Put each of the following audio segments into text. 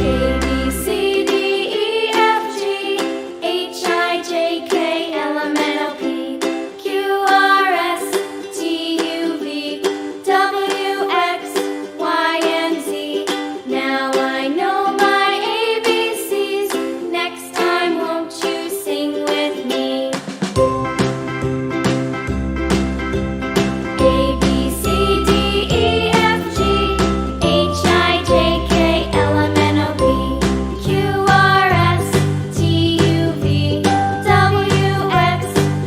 A, B, C, D, E, F, G, H, I, J, K, L, M, N, O, P, Q, R, S, T, U, V, W, X, Y, and Z. Now I know my ABCs. Next time, won't you sing with me? A, B, C, D, E, F, G, H, I, J, K, L, M, N, O, P, Q, R, S, T, U, V, W, X,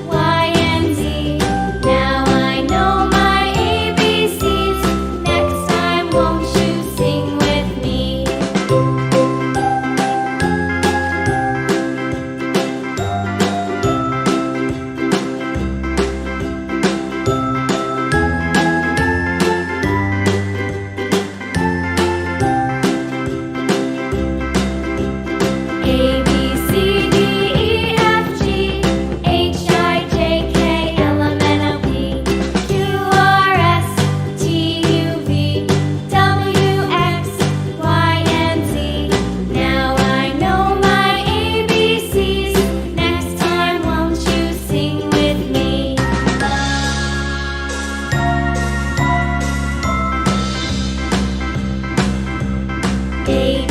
Y, and Z. Now I know my ABCs. Next time, won't you sing with me? A, B, C, D, E, F, G, H, I, J, K, L, M, N, O, P, Q, R, S, T, U, V, W, X, Y, and Z. Now I know my ABCs. Next time, won't you sing with me? A,